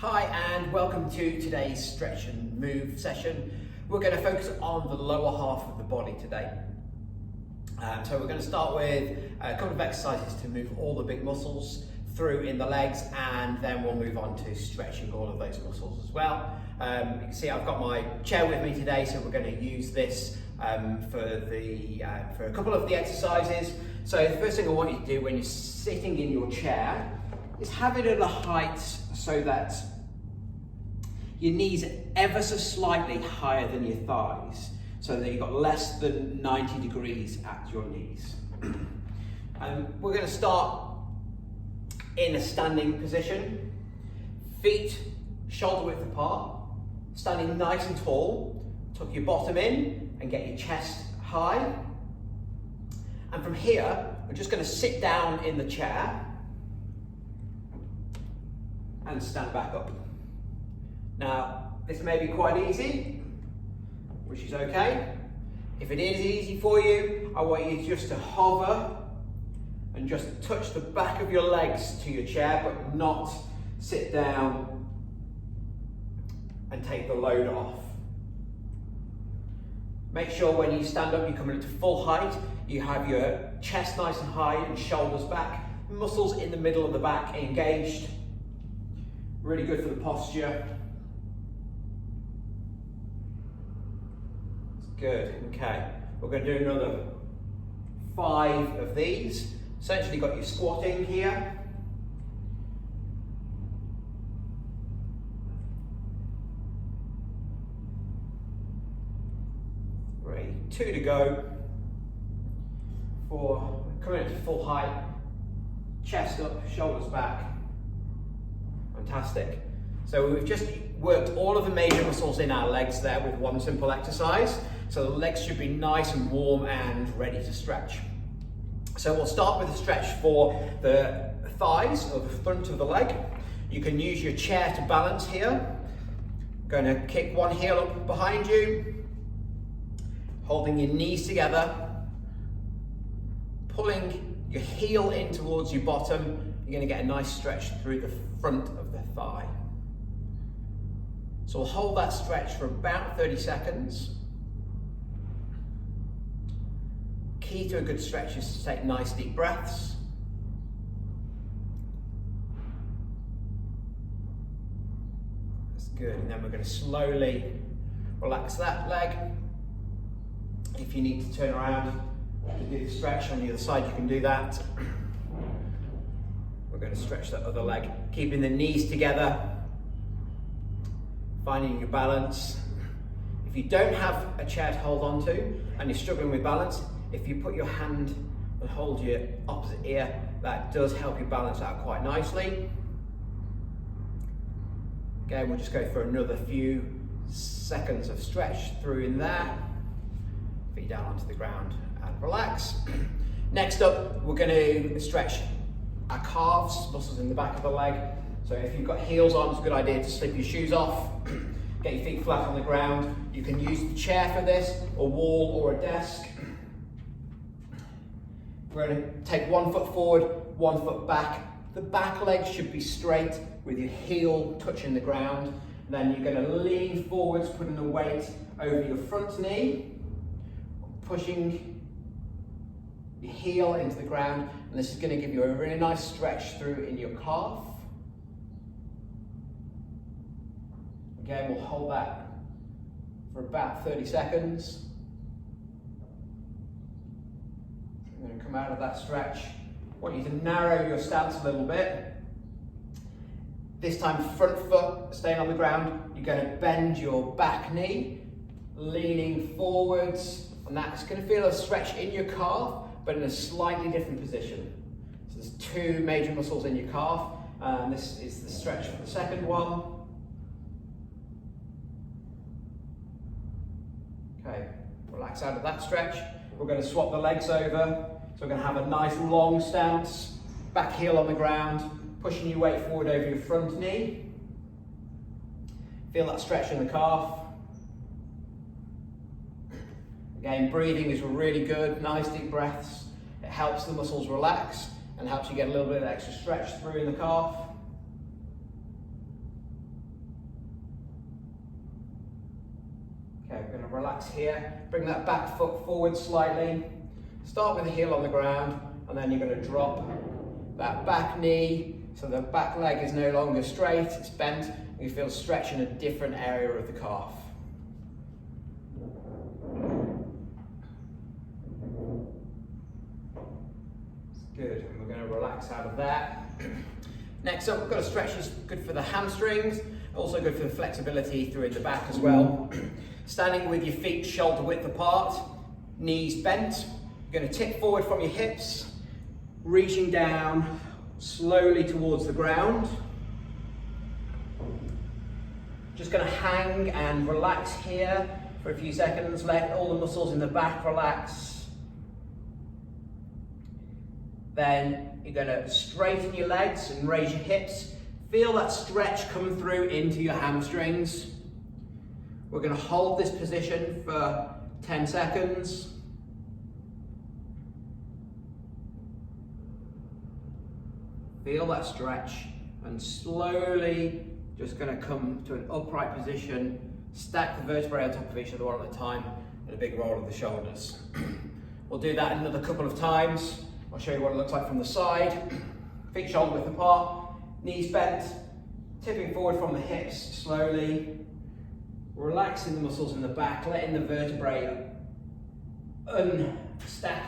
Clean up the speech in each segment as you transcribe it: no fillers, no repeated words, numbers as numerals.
Hi and welcome to today's stretch and move session. We're going to focus on the lower half of the body today. So we're going to start with a couple of exercises to move all the big muscles through in the legs, and then we'll move on to stretching all of those muscles as well. You can see I've got my chair with me today, so we're going to use this for a couple of the exercises. So the first thing I want you to do when you're sitting in your chair is have it at a height so that your knees are ever so slightly higher than your thighs, so that you've got less than 90 degrees at your knees. We're going to start in a standing position, feet shoulder width apart, standing nice and tall. Tuck your bottom in and get your chest high. And from here, we're just going to sit down in the chair and stand back up. Now, this may be quite easy, which is okay. If it is easy for you, I want you just to hover and just touch the back of your legs to your chair, but not sit down and take the load off. Make sure when you stand up, you come into full height, you have your chest nice and high and shoulders back, muscles in the middle of the back engaged. Really good for the posture. Good, okay. We're going to do another 5 of these. Essentially got you squatting here. Three, 2 to go. 4, coming into full height. Chest up, shoulders back. Fantastic. So we've just worked all of the major muscles in our legs there with one simple exercise. So the legs should be nice and warm and ready to stretch. So we'll start with a stretch for the thighs or the front of the leg. You can use your chair to balance here. Going to kick one heel up behind you, holding your knees together, pulling your heel in towards your bottom. You're going to get a nice stretch through the front of the thigh. So we'll hold that stretch for about 30 seconds. Key to a good stretch is to take nice deep breaths. That's good. And then we're going to slowly relax that leg. If you need to turn around to do the stretch on the other side, you can do that. We're going to stretch that other leg, keeping the knees together, finding your balance. If you don't have a chair to hold on to and you're struggling with balance, if you put your hand and hold your opposite ear, that does help you balance out quite nicely. Again, we'll just go for another few seconds of stretch through in there. Feet down onto the ground and relax. Next up, we're going to stretch our calves, muscles in the back of the leg. So if you've got heels on, it's a good idea to slip your shoes off. Get your feet flat on the ground. You can use the chair for this, a wall or a desk. We're going to take 1 foot forward, 1 foot back. The back leg should be straight with your heel touching the ground. Then you're going to lean forwards, putting the weight over your front knee, pushing your heel into the ground, and this is going to give you a really nice stretch through in your calf. Again, we'll hold that for about 30 seconds. I'm going to come out of that stretch. I want you to narrow your stance a little bit. This time, front foot staying on the ground. You're going to bend your back knee, leaning forwards, and that's going to feel a stretch in your calf, but in a slightly different position. So there's 2 major muscles in your calf, and this is the stretch for the second one. Okay, relax out of that stretch. We're going to swap the legs over. So we're going to have a nice long stance, back heel on the ground, pushing your weight forward over your front knee. Feel that stretch in the calf. Again, breathing is really good, nice deep breaths. It helps the muscles relax and helps you get a little bit of extra stretch through in the calf. Okay, we're going to relax here. Bring that back foot forward slightly. Start with the heel on the ground, and then you're going to drop that back knee so the back leg is no longer straight, it's bent, and you feel stretch in a different area of the calf. Good, and we're going to relax out of that. Next up, we've got a stretch that's good for the hamstrings, also good for the flexibility through in the back as well. Standing with your feet shoulder width apart, knees bent. You're going to tip forward from your hips, reaching down slowly towards the ground. Just going to hang and relax here for a few seconds. Let all the muscles in the back relax. Then you're going to straighten your legs and raise your hips. Feel that stretch come through into your hamstrings. We're going to hold this position for 10 seconds. Feel that stretch and slowly just going to come to an upright position. Stack the vertebrae on top of each other one at a time and a big roll of the shoulders. We'll do that another couple of times. I'll show you what it looks like from the side. Feet shoulder width apart, knees bent, tipping forward from the hips slowly, relaxing the muscles in the back, letting the vertebrae unstack.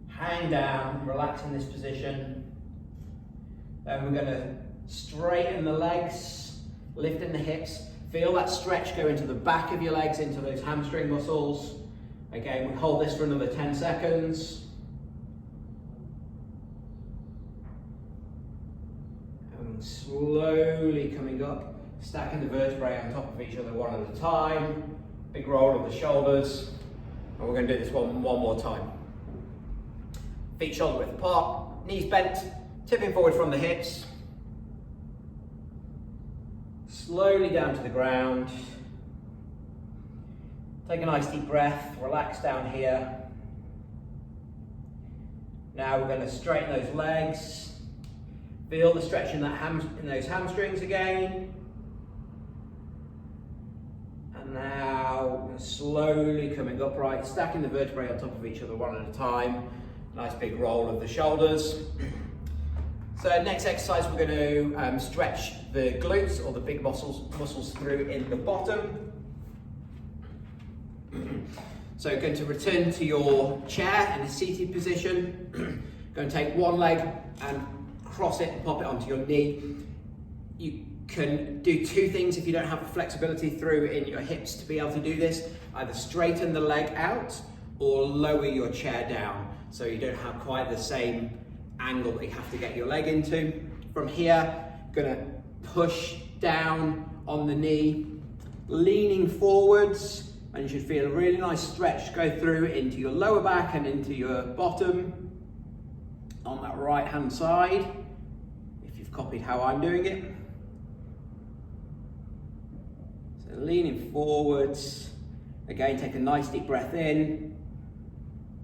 Hang down, relax in this position. Then we're going to straighten the legs, lifting the hips. Feel that stretch go into the back of your legs, into those hamstring muscles. Again, we hold this for another 10 seconds. And slowly coming up, stacking the vertebrae on top of each other one at a time. Big roll of the shoulders. And we're going to do this one more time. Feet shoulder width apart, knees bent, tipping forward from the hips. Slowly down to the ground. Take a nice deep breath, relax down here. Now we're going to straighten those legs. Feel the stretch in those hamstrings again. And now slowly coming upright, stacking the vertebrae on top of each other one at a time. Nice big roll of the shoulders. So next exercise, we're going to stretch the glutes or the big muscles through in the bottom. So you're going to return to your chair in a seated position. Going to take one leg and cross it and pop it onto your knee. You can do two things if you don't have the flexibility through in your hips to be able to do this. Either straighten the leg out or lower your chair down so you don't have quite the same angle that you have to get your leg into. From here, going to push down on the knee, leaning forwards. And you should feel a really nice stretch go through into your lower back and into your bottom on that right hand side, if you've copied how I'm doing it. So leaning forwards, again take a nice deep breath in,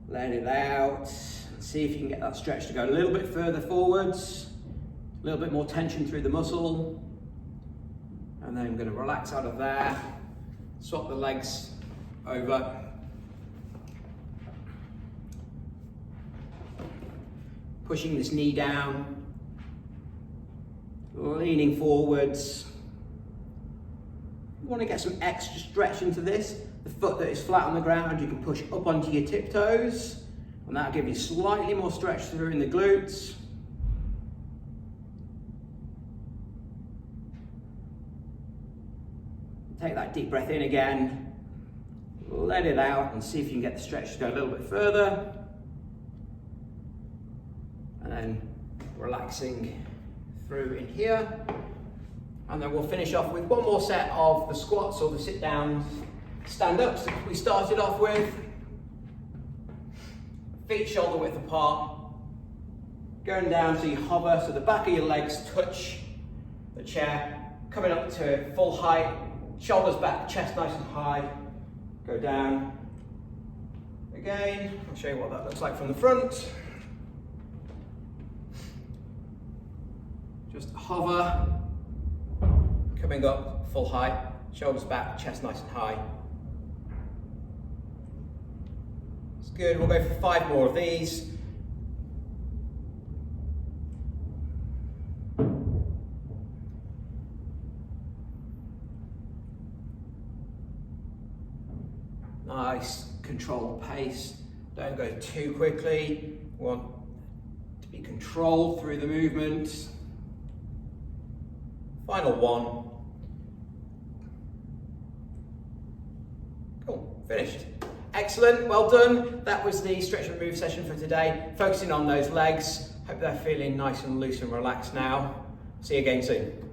let it out, and see if you can get that stretch to go a little bit further forwards, a little bit more tension through the muscle, and then I'm going to relax out of there, swap the legs over. Pushing this knee down, leaning forwards. You want to get some extra stretch into this. The foot that is flat on the ground, you can push up onto your tiptoes, and that'll give you slightly more stretch through in the glutes. Take that deep breath in again. Let it out and see if you can get the stretch to go a little bit further. And then relaxing through in here. And then we'll finish off with one more set of the squats or the sit downs, stand ups that we started off with. Feet shoulder width apart. Going down so you hover, so the back of your legs touch the chair. Coming up to full height, shoulders back, chest nice and high. Go down. Again, I'll show you what that looks like from the front. Just hover, coming up full height, Shoulders back, chest nice and high. It's good. We'll go for 5 more of these. Nice, controlled pace. Don't go too quickly. We want to be controlled through the movement. Final one. Cool, finished. Excellent, well done. That was the stretch and move session for today. Focusing on those legs. Hope they're feeling nice and loose and relaxed now. See you again soon.